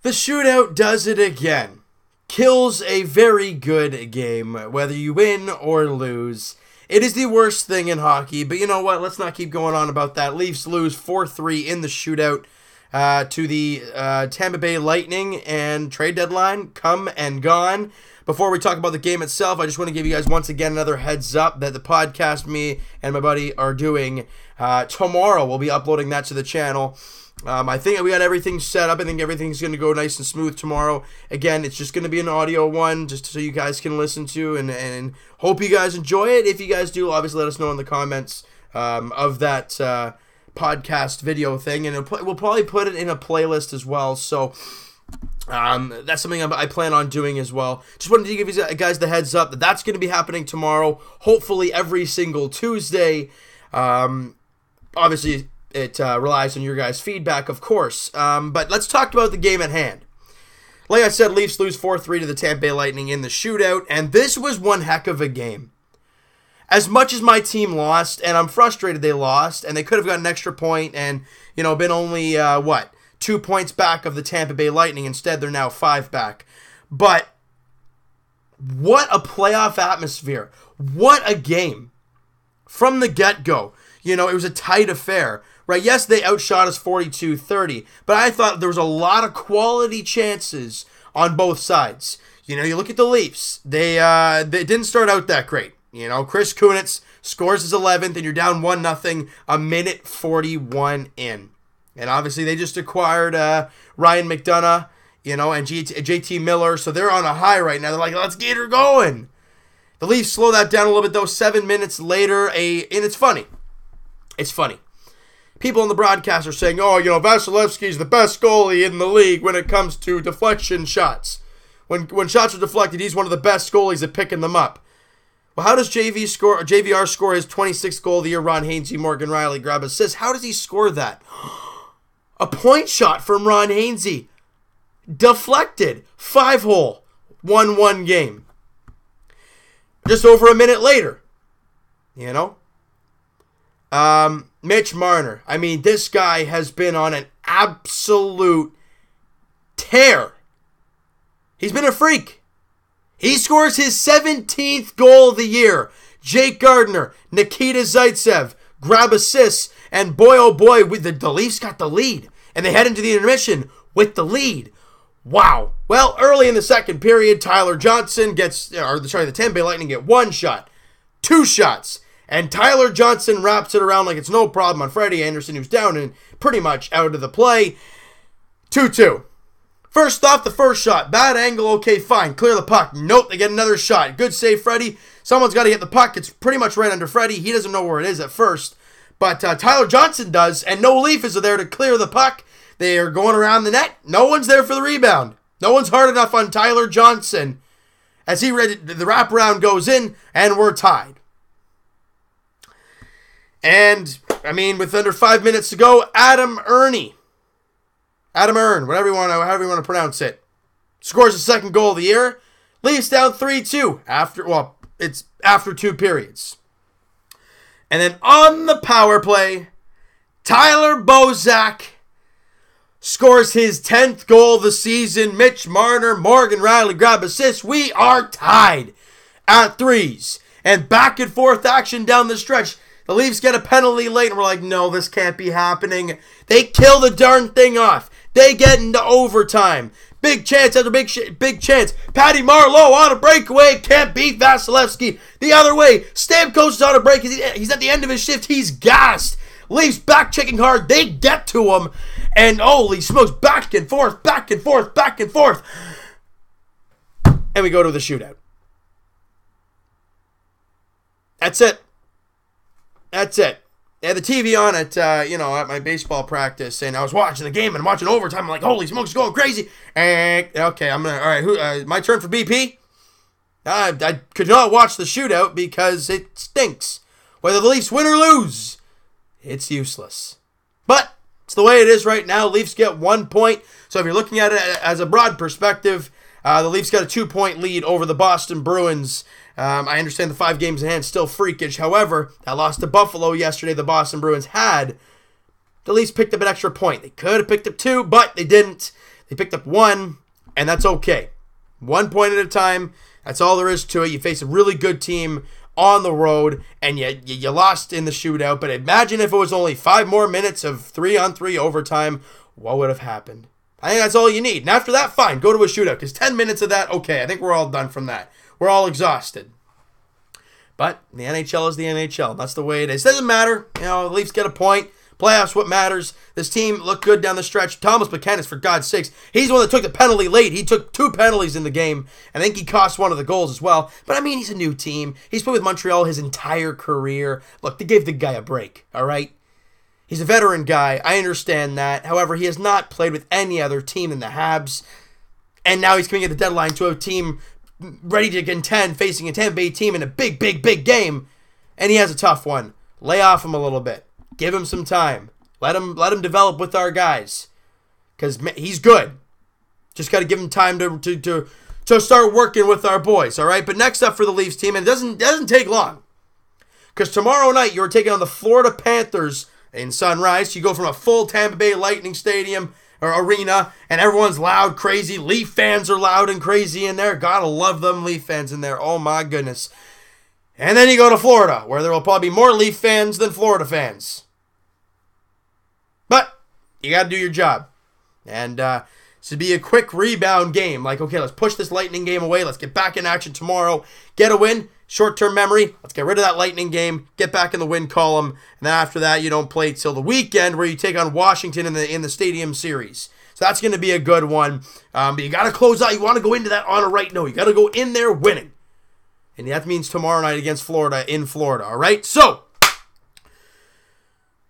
The shootout does it again. Kills a very good game, whether you win or lose. It is the worst thing in hockey, but you know what? Let's not keep going on about that. Leafs lose 4-3 in the shootout to the Tampa Bay Lightning, and trade deadline come and gone. Before we talk about the game itself, I just want to give you guys once again another heads up that the podcast me and my buddy are doing tomorrow. We'll be uploading that to the channel. I think we got everything set up. I think everything's going to go nice and smooth tomorrow. Again, it's just going to be an audio one, just so you guys can listen to, and hope you guys enjoy it. If you guys do, obviously let us know in the comments of that podcast video thing, and we'll probably put it in a playlist as well. So that's something I plan on doing as well. Just wanted to give you guys the heads up that that's going to be happening tomorrow, hopefully every single Tuesday. Obviously, it relies on your guys' feedback, of course. But let's talk about the game at hand. Like I said, Leafs lose 4-3 to the Tampa Bay Lightning in the shootout, and this was one heck of a game. As much as my team lost, and I'm frustrated they lost, and they could have got an extra point and, been only, 2 points back of the Tampa Bay Lightning. Instead, they're now 5 back. But what a playoff atmosphere. What a game. From the get-go. It was a tight affair. Right, yes, they outshot us 42-30, but I thought there was a lot of quality chances on both sides. You look at the Leafs. They didn't start out that great. Chris Kunitz scores his 11th, and you're down 1-0, a minute 41 in. And obviously, they just acquired Ryan McDonough, and JT Miller, so they're on a high right now. They're like, let's get her going. The Leafs slow that down a little bit, though. 7 minutes later, and it's funny. It's funny. People in the broadcast are saying, Vasilevsky's the best goalie in the league when it comes to deflection shots. When shots are deflected, he's one of the best goalies at picking them up. Well, how does JVR score his 26th goal of the year? Ron Hainsey, Morgan Riley grab assists. How does he score that? A point shot from Ron Hainsey. Deflected. 5-hole. 1-1 game. Just over a minute later. Mitch Marner. I mean, this guy has been on an absolute tear. He's been a freak. He scores his 17th goal of the year. Jake Gardiner, Nikita Zaitsev grab assists, and boy, oh boy, the Leafs got the lead. And they head into the intermission with the lead. Wow. Well, early in the second period, Tyler Johnson the Tampa Bay Lightning get 1 shot, 2 shots. And Tyler Johnson wraps it around like it's no problem on Freddie Anderson, who's down and pretty much out of the play. 2-2. First off, the first shot. Bad angle, okay, fine. Clear the puck. Nope, they get another shot. Good save, Freddie. Someone's got to get the puck. It's pretty much right under Freddie. He doesn't know where it is at first. But Tyler Johnson does, and no Leafs are there to clear the puck. They are going around the net. No one's there for the rebound. No one's hard enough on Tyler Johnson. As the wraparound goes in, and we're tied. And, with under 5 minutes to go, Adam Erne, however you want to pronounce it, scores the second goal of the year. Leafs down 3-2 after 2 periods. And then on the power play, Tyler Bozak scores his 10th goal of the season. Mitch Marner, Morgan Riley grab assists. We are tied at 3s. And back and forth action down the stretch. The Leafs get a penalty late, and we're like, no, this can't be happening. They kill the darn thing off. They get into overtime. Big chance after big chance. Patty Marleau on a breakaway. Can't beat Vasilevsky. The other way. Stamkos is on a break. He's at the end of his shift. He's gassed. Leafs back checking hard. They get to him. And holy smokes, back and forth, back and forth, back and forth. And we go to the shootout. That's it. That's it. They had the TV on at my baseball practice, and I was watching the game and watching overtime. I'm like, holy smokes, going crazy. And, okay, all right, my turn for BP? I could not watch the shootout because it stinks. Whether the Leafs win or lose, it's useless. But it's the way it is right now. Leafs get 1 point. So if you're looking at it as a broad perspective, the Leafs got a 2-point lead over the Boston Bruins. I understand the 5 games in hand still freakish. However, that loss to Buffalo yesterday, the Boston Bruins had. The Leafs picked up an extra point. They could have picked up 2, but they didn't. They picked up one, and that's okay. 1 point at a time. That's all there is to it. You face a really good team on the road, and you lost in the shootout. But imagine if it was only 5 more minutes of 3-on-3 overtime. What would have happened? I think that's all you need. And after that, fine, go to a shootout. Because 10 minutes of that, okay, I think we're all done from that. We're all exhausted. But the NHL is the NHL. That's the way it is. It doesn't matter. You know, the Leafs get a point. Playoffs, what matters? This team looked good down the stretch. Thomas McKennis, for God's sakes, he's the one that took the penalty late. He took 2 penalties in the game. I think he cost one of the goals as well. But, I mean, he's a new team. He's played with Montreal his entire career. Look, they gave the guy a break, all right? He's a veteran guy. I understand that. However, he has not played with any other team than the Habs. And now he's coming at the deadline to a team ready to contend, facing a Tampa Bay team in a big, big, big game. And he has a tough one. Lay off him a little bit. Give him some time. Let him develop with our guys. Because he's good. Just got to give him time to start working with our boys, all right? But next up for the Leafs team, and it doesn't take long. Because tomorrow night, you're taking on the Florida Panthers in Sunrise. You go from a full Tampa Bay Lightning stadium or arena, and everyone's loud, crazy. Leaf fans are loud and crazy in there. Gotta love them Leaf fans in there. Oh, my goodness. And then you go to Florida, where there will probably be more Leaf fans than Florida fans. But you got to do your job. And this would be a quick rebound game. Like, okay, let's push this Lightning game away. Let's get back in action tomorrow. Get a win. Short-term memory. Let's get rid of that Lightning game. Get back in the win column. And then after that, you don't play till the weekend where you take on Washington in the Stadium Series. So that's going to be a good one. But you got to close out. You want to go into that on a right note. You got to go in there winning. And that means tomorrow night against Florida in Florida. All right? So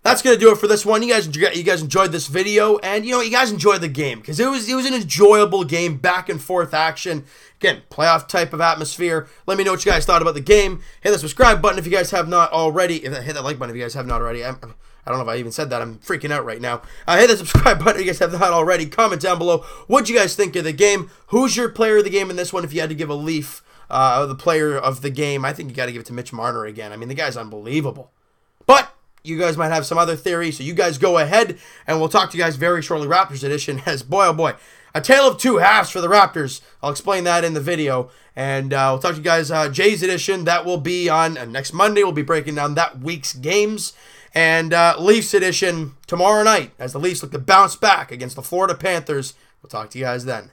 that's going to do it for this one. You guys enjoyed this video, and you guys enjoyed the game because it was an enjoyable game, back and forth action. Again, playoff type of atmosphere. Let me know what you guys thought about the game. Hit the subscribe button if you guys have not already. Hit that like button if you guys have not already. I don't know if I even said that. I'm freaking out right now. Hit the subscribe button if you guys have not already. Comment down below what you guys think of the game. Who's your player of the game in this one? If you had to give a Leaf the player of the game, I think you got to give it to Mitch Marner again. I mean, the guy's unbelievable. But you guys might have some other theories, so you guys go ahead, and we'll talk to you guys very shortly. Raptors edition has, boy, oh boy, a tale of 2 halves for the Raptors. I'll explain that in the video, and we'll talk to you guys Jays edition. That will be on next Monday. We'll be breaking down that week's games, and Leafs edition tomorrow night as the Leafs look to bounce back against the Florida Panthers. We'll talk to you guys then.